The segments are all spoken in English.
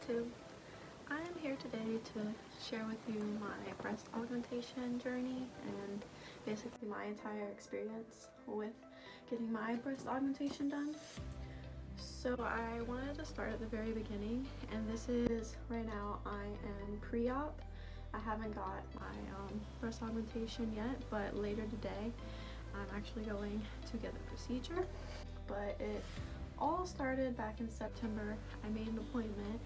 YouTube. I am here today to share with you my breast augmentation journey and basically my entire experience with getting my breast augmentation done. So I wanted to start at the very beginning, and this is right now I am pre-op. I haven't got my breast augmentation yet, but later today I'm actually going to get the procedure. But it all started back in September. I made an appointment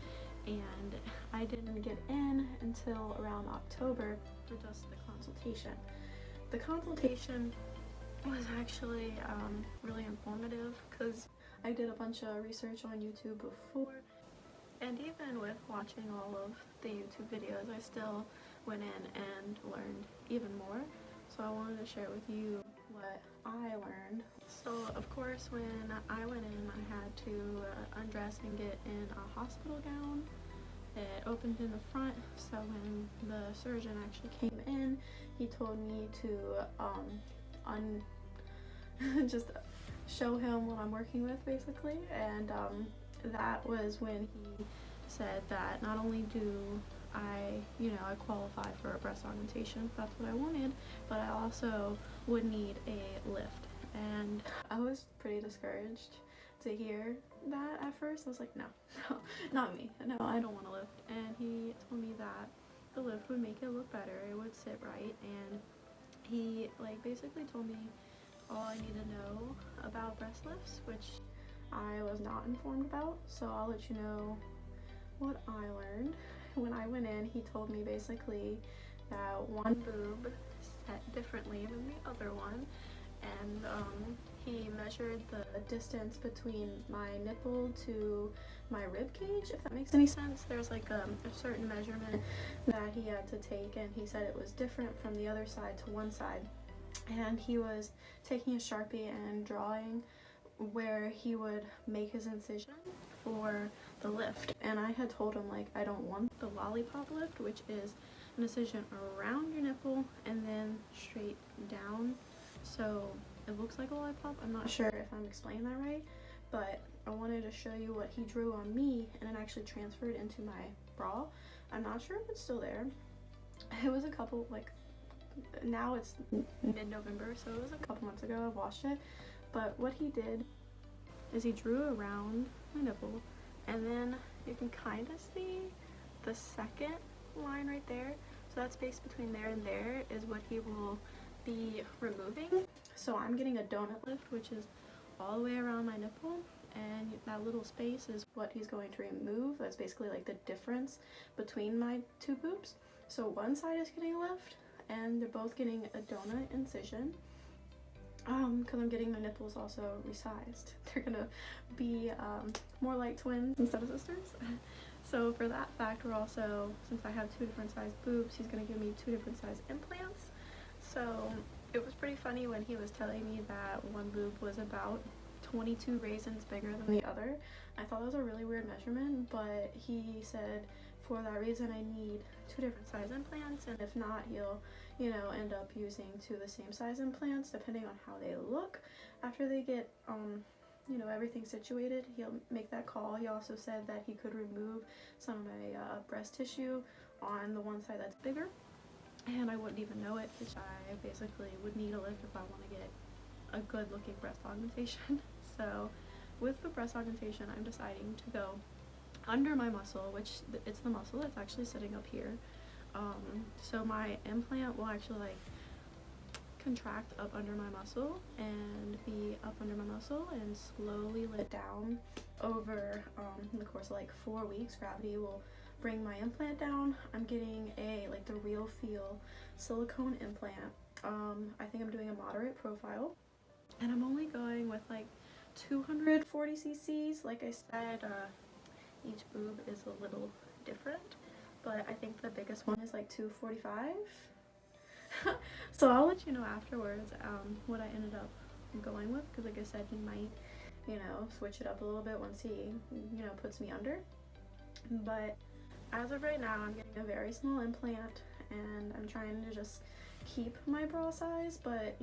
and I didn't get in until around October for just the consultation. The consultation was actually really informative because I did a bunch of research on YouTube before, and even with watching all of the YouTube videos I still went in and learned even more. So I wanted to share with you what I learned. So of course when I went in, I had to undress and get in a hospital gown. It opened in the front, so when the surgeon actually came in, he told me to just show him what I'm working with basically, and that was when he said that not only do I qualify for a breast augmentation, that's what I wanted, but I also would need a lift. And I was pretty discouraged to hear that at first. I was like, no, not me. No, I don't want to lift. And he told me that the lift would make it look better, it would sit right, and he basically told me all I need to know about breast lifts, which I was not informed about. So I'll let you know what I learned. When I went in, he told me basically that one boob set differently than the other one, and he measured the distance between my nipple to my rib cage, if that makes any sense. There's a certain measurement that he had to take, and he said it was different from the other side to one side, and he was taking a Sharpie and drawing where he would make his incision for the lift. And I had told him I don't want the lollipop lift, which is an incision around your nipple and then straight down, so it looks like a lollipop. I'm not sure if I'm explaining that right, but I wanted to show you what he drew on me, and it actually transferred into my bra. I'm not sure if it's still there. It was a couple, now it's mid-November, so it was a couple months ago. I've washed it. But what he did is he drew around my nipple, and then you can kind of see the second line right there. So that space between there and there is what he will be removing. So I'm getting a donut lift, which is all the way around my nipple, and that little space is what he's going to remove. That's basically the difference between my two boobs. So one side is getting a lift, and they're both getting a donut incision. Because I'm getting my nipples also resized. They're gonna be more like twins instead of sisters. So for that fact, we're also, since I have two different sized boobs, he's gonna give me two different size implants. So it was pretty funny when he was telling me that one boob was about 22 raisins bigger than the other. I thought that was a really weird measurement, but he said for that reason I need two different size implants, and if not, he'll end up using two of the same size implants depending on how they look after they get everything situated. He'll make that call. He also said that he could remove some of my breast tissue on the one side that's bigger, and I wouldn't even know it, which I basically would need a lift if I want to get a good looking breast augmentation. So with the breast augmentation, I'm deciding to go under my muscle, which it's the muscle that's actually sitting up here. So my implant will actually contract up under my muscle and be up under my muscle and slowly let down over the course of 4 weeks. Gravity will bring my implant down. I'm getting the Real Feel silicone implant. I think I'm doing a moderate profile, and I'm only going with 240 cc's. Like I said, each boob is a little different, but I think the biggest one is 245. So I'll let you know afterwards what I ended up going with, because like I said, he might switch it up a little bit once he puts me under. But as of right now, I'm getting a very small implant, and I'm trying to just keep my bra size, but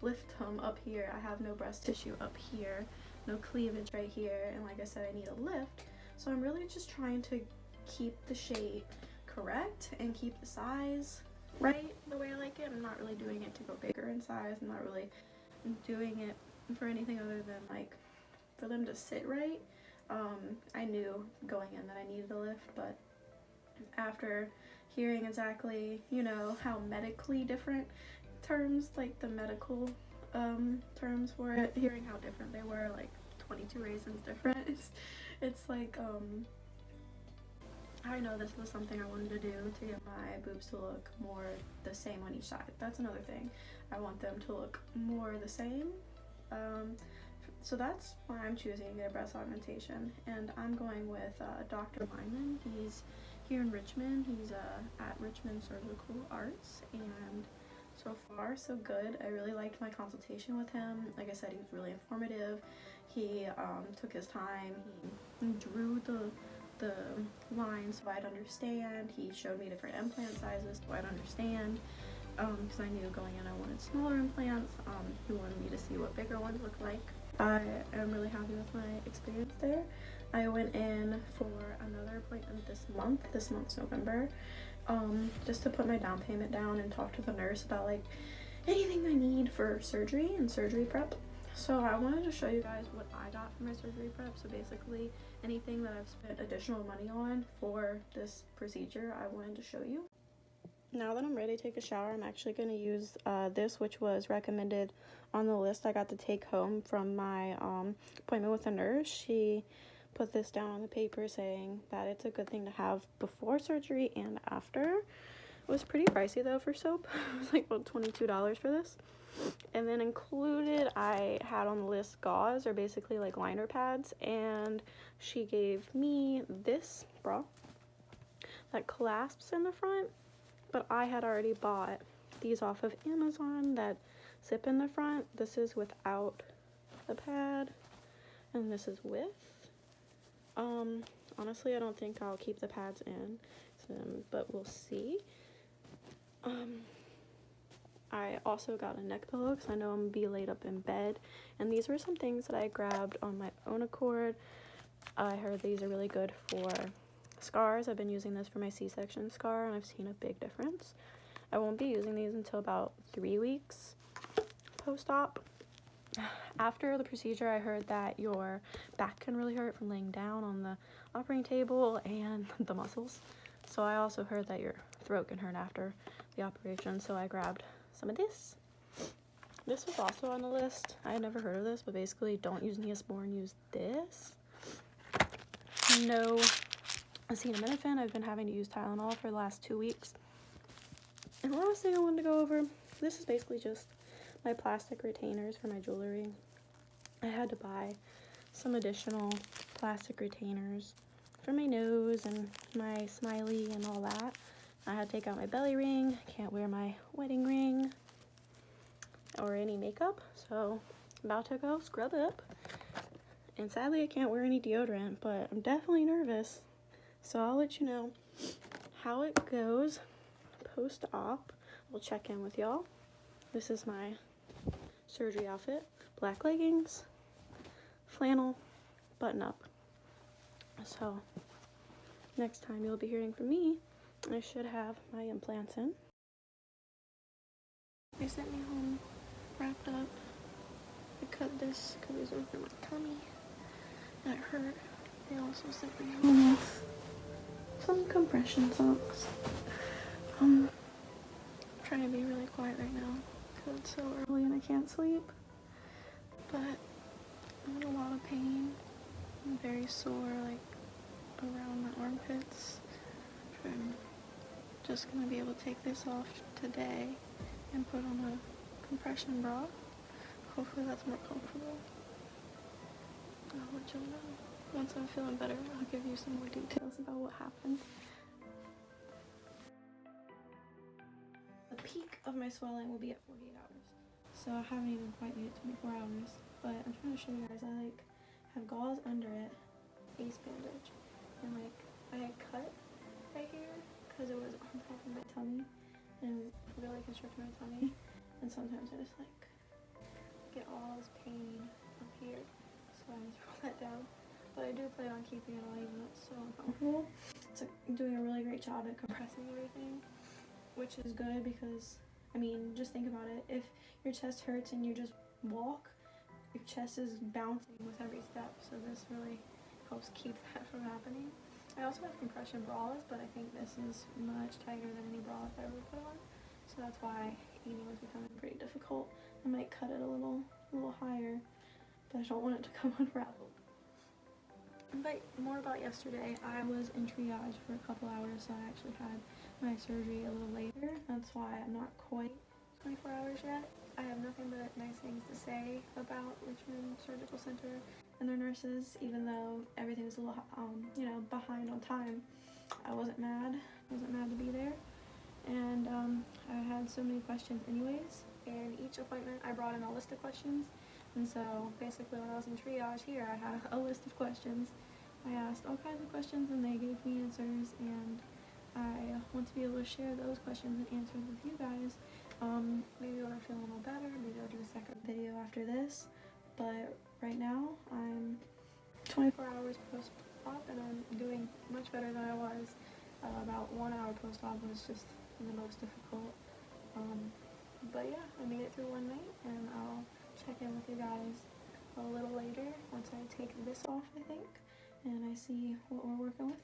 lift them up here. I have no breast tissue up here, no cleavage right here, and like I said, I need a lift. So I'm really just trying to keep the shape correct and keep the size right the way I like it. I'm not really doing it to go bigger in size. I'm not really doing it for anything other than like for them to sit right. I knew going in that I needed a lift, but after hearing exactly, you know, how medically different terms, like the medical terms for it, hearing how different they were, like 22 raisins different, it's like I know this was something I wanted to do to get my boobs to look more the same on each side. That's another thing. I want them to look more the same. So that's why I'm choosing to get a breast augmentation. And I'm going with Dr. Lyman. He's here in Richmond. He's at Richmond Surgical Arts. And so far, so good. I really liked my consultation with him. Like I said, he was really informative. He took his time. He drew the lines so I'd understand. He showed me different implant sizes so I'd understand, because I knew going in I wanted smaller implants. He wanted me to see what bigger ones look like. I am really happy with my experience there. I went in for another appointment this month's November, just to put my down payment down and talk to the nurse about like anything I need for surgery and surgery prep. So I wanted to show you guys what I got for my surgery prep. So basically anything that I've spent additional money on for this procedure, I wanted to show you. Now that I'm ready to take a shower, I'm actually going to use this, which was recommended on the list I got to take home from my appointment with the nurse. She put this down on the paper saying that it's a good thing to have before surgery and after. It was pretty pricey though for soap. It was like about $22 for this. And then included, I had on the list gauze, or basically like liner pads, and she gave me this bra that clasps in the front, but I had already bought these off of Amazon that zip in the front. This is without the pad, and this is with. Honestly, I don't think I'll keep the pads in, but we'll see. I also got a neck pillow because I know I'm gonna be laid up in bed, and these were some things that I grabbed on my own accord. I heard these are really good for scars. I've been using this for my C-section scar, and I've seen a big difference. I won't be using these until about 3 weeks post-op. After the procedure, I heard that your back can really hurt from laying down on the operating table and the muscles. So I also heard that your throat can hurt after the operation, so I grabbed some of this. This was also on the list. I had never heard of this, but basically don't use Neosporin, use this. No acetaminophen. I've been having to use Tylenol for the last 2 weeks. And the last thing I wanted to go over, this is basically just my plastic retainers for my jewelry. I had to buy some additional plastic retainers for my nose and my smiley and all that. I had to take out my belly ring. Can't wear my wedding ring or any makeup, so I'm about to go scrub up. And sadly I can't wear any deodorant, but I'm definitely nervous, so I'll let you know how it goes post-op. We'll check in with y'all. This is my surgery outfit: black leggings, flannel, button up. So next time you'll be hearing from me, I should have my implants in. They sent me home wrapped up. I cut this because these were for my tummy. That hurt. They also sent me home with some compression socks. I'm trying to be really quiet right now because it's so early and I can't sleep. But I'm in a lot of pain. I'm very sore, like around my armpits. I'm just gonna be able to take this off today and put on a compression bra. Hopefully that's more comfortable. I'll let you know. Once I'm feeling better, I'll give you some more details about what happened. The peak of my swelling will be at 48 hours. So I haven't even quite made it 24 hours. But I'm trying to show you guys, I have gauze under it, face bandage, and I had cut right here because it was on top of my tummy and really constricted my tummy, and sometimes I just get all this pain up here, so I just roll that down. but I do plan on keeping it on even though it's so uncomfortable. It's doing a really great job at compressing everything, which is good because, I mean, just think about it. If your chest hurts and you just walk, your chest is bouncing with every step, so this really helps keep that from happening. I also have compression bras, but I think this is much tighter than any bra I've ever put on, so that's why eating was becoming pretty difficult. I might cut it a little higher, but I don't want it to come unraveled. But more about yesterday, I was in triage for a couple hours, so I actually had my surgery a little later. That's why I'm not quite 24 hours yet. I have nothing but nice things to say about Richmond Surgical Center and their nurses, even though everything was a little, behind on time. I wasn't mad to be there. And I had so many questions anyways. In each appointment, I brought in a list of questions. And so basically when I was in triage here, I had a list of questions. I asked all kinds of questions and they gave me answers, and I want to be able to share those questions and answers with you guys. Maybe when I feel a little better, maybe I'll do a second video after this. But right now, I'm 24 hours post-op and I'm doing much better than I was. About 1 hour post-op was just the most difficult. But yeah, I made it through one night, and I'll check in with you guys a little later once I take this off, I think, and I see what we're working with.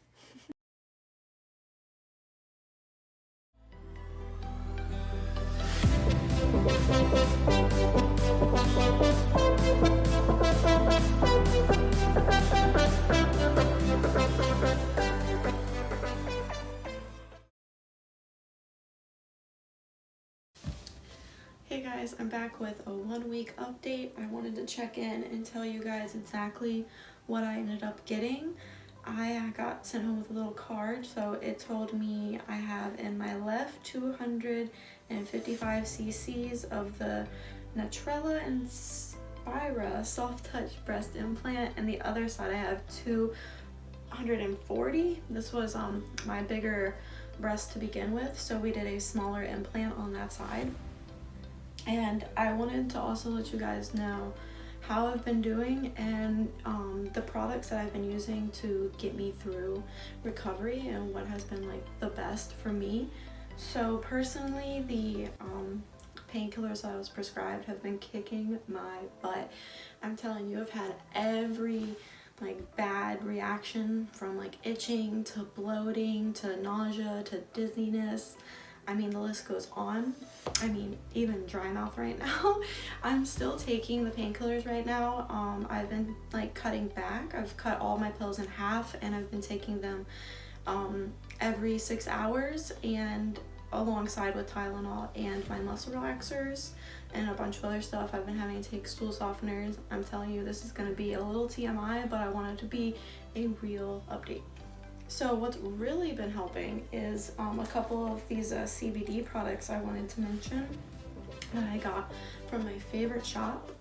Hey guys, I'm back with a 1 week update. I wanted to check in and tell you guys exactly what I ended up getting. I got sent home with a little card, so it told me I have in my left 255 cc's of the Natrella and Spira soft touch breast implant, and the other side I have 240. This was my bigger breast to begin with, so we did a smaller implant on that side. And I wanted to also let you guys know how I've been doing and the products that I've been using to get me through recovery and what has been like the best for me. So personally, the painkillers that I was prescribed have been kicking my butt. I'm telling you, I've had every like bad reaction, from like itching to bloating to nausea to dizziness. I mean, the list goes on. I mean, even dry mouth right now. I'm still taking the painkillers right now. I've been like cutting back. I've cut all my pills in half, and I've been taking them every 6 hours, and alongside with Tylenol and my muscle relaxers and a bunch of other stuff. I've been having to take stool softeners. I'm telling you, this is going to be a little TMI, but I want it to be a real update. So what's really been helping is a couple of these CBD products I wanted to mention that I got from my favorite shop.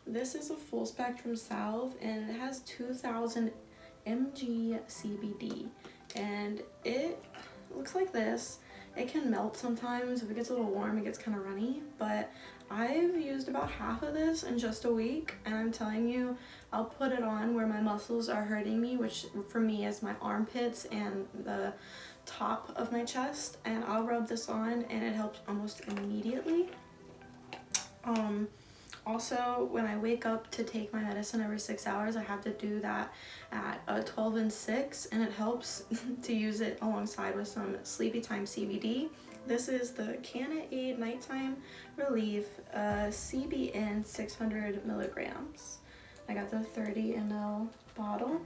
This is a full spectrum salve, and it has 2000 mg CBD, and it looks like this. It can melt sometimes. If it gets a little warm, it gets kind of runny, but I've used about half of this in just a week, and I'm telling you, I'll put it on where my muscles are hurting me, which for me is my armpits and the top of my chest, and I'll rub this on and it helps almost immediately. Also, when I wake up to take my medicine every 6 hours, I have to do that at 12 and 6, and it helps to use it alongside with some Sleepy Time CBD. This is the Cana-Aid Nighttime Relief CBN 600 milligrams. I got the 30 ml bottle.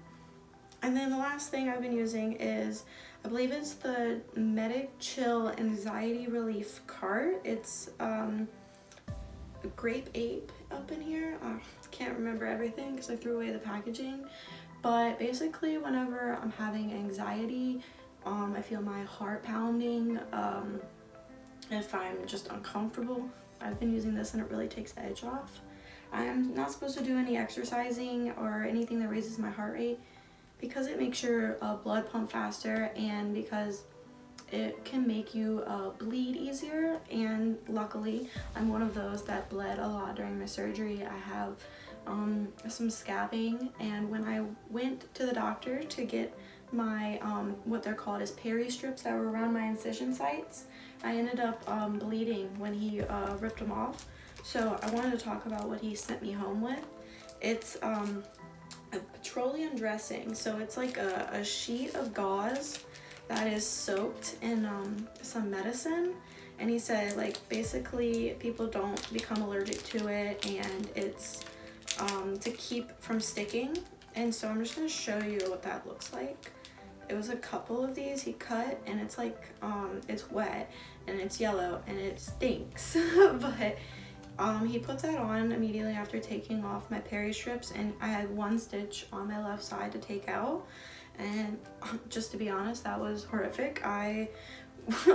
And then the last thing I've been using is, I believe it's the Medic Chill Anxiety Relief Cart. It's Grape Ape up in here. I can't remember everything because I threw away the packaging, but basically whenever I'm having anxiety, I feel my heart pounding, if I'm just uncomfortable, I've been using this and it really takes the edge off. I'm not supposed to do any exercising or anything that raises my heart rate because it makes your blood pump faster, and because it can make you bleed easier, and luckily I'm one of those that bled a lot during my surgery. I have some scabbing, and when I went to the doctor to get my what they're called as peri strips that were around my incision sites, I ended up bleeding when he ripped them off. So I wanted to talk about what he sent me home with. It's a petroleum dressing, so it's like a sheet of gauze that is soaked in some medicine, and he said like basically people don't become allergic to it, and it's to keep from sticking. And so I'm just going to show you what that looks like. It was a couple of these he cut, and it's like it's wet and it's yellow and it stinks but he put that on immediately after taking off my peri strips, and I had one stitch on my left side to take out. And just to be honest, that was horrific. I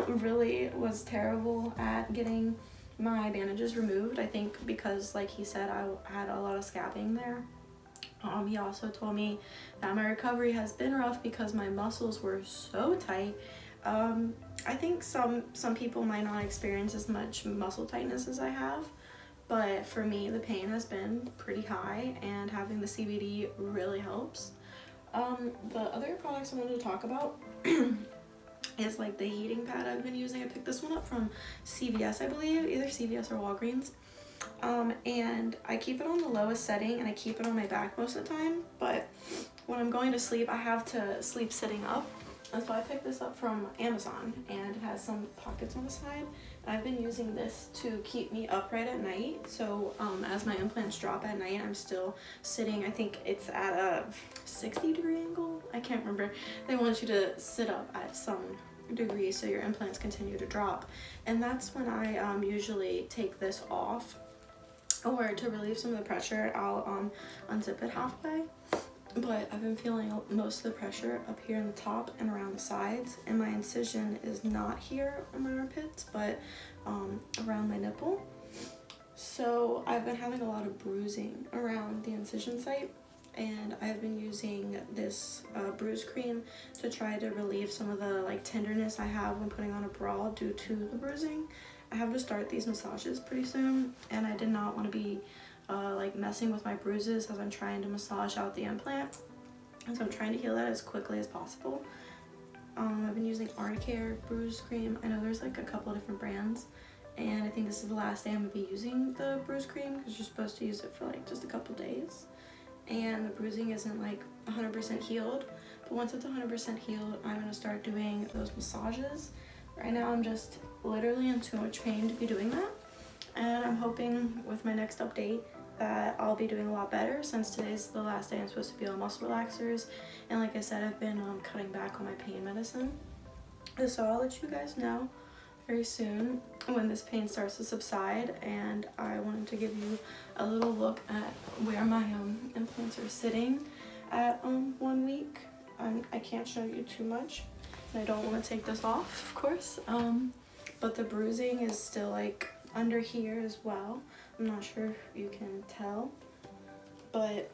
really was terrible at getting my bandages removed. I think because, like he said, I had a lot of scabbing there. He also told me that my recovery has been rough because my muscles were so tight. I think some people might not experience as much muscle tightness as I have, but for me the pain has been pretty high, and having the CBD really helps. The other products I wanted to talk about is like the heating pad I've been using. I picked this one up from CVS, I believe, either CVS or Walgreens. And I keep it on the lowest setting, and I keep it on my back most of the time, but when I'm going to sleep I have to sleep sitting up. And so I picked this up from Amazon, and it has some pockets on the side. I've been using this to keep me upright at night, so as my implants drop at night, I'm still sitting. I think it's at a 60-degree angle. I can't remember. They want you to sit up at some degree so your implants continue to drop, and that's when I usually take this off, or to relieve some of the pressure I'll unzip it halfway. But I've been feeling most of the pressure up here in the top and around the sides, and my incision is not here on my armpits, but around my nipple. So I've been having a lot of bruising around the incision site, and I've been using this bruise cream to try to relieve some of the like tenderness I have when putting on a bra due to the bruising. I have to start these massages pretty soon, and I did not want to be like messing with my bruises as I'm trying to massage out the implant, and so I'm trying to heal that as quickly as possible. I've been using Arnicare bruise cream. I know there's like a couple of different brands, and I think this is the last day I'm gonna be using the bruise cream because you're supposed to use it for like just a couple days, and the bruising isn't like 100% healed, but once it's 100% healed, I'm gonna start doing those massages. Right now I'm just literally in too much pain to be doing that, and I'm hoping with my next update that I'll be doing a lot better, since today's the last day I'm supposed to be on muscle relaxers, and like I said, I've been cutting back on my pain medicine. So I'll let you guys know very soon when this pain starts to subside, and I wanted to give you a little look at where my implants are sitting at 1 week. I can't show you too much, and I don't want to take this off, of course, but the bruising is still like under here as well. I'm not sure if you can tell, but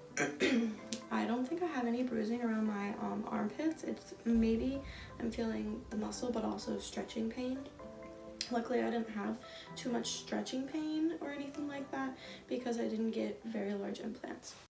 I don't think I have any bruising around my armpits. It's maybe I'm feeling the muscle, but also stretching pain. Luckily I didn't have too much stretching pain or anything like that because I didn't get very large implants.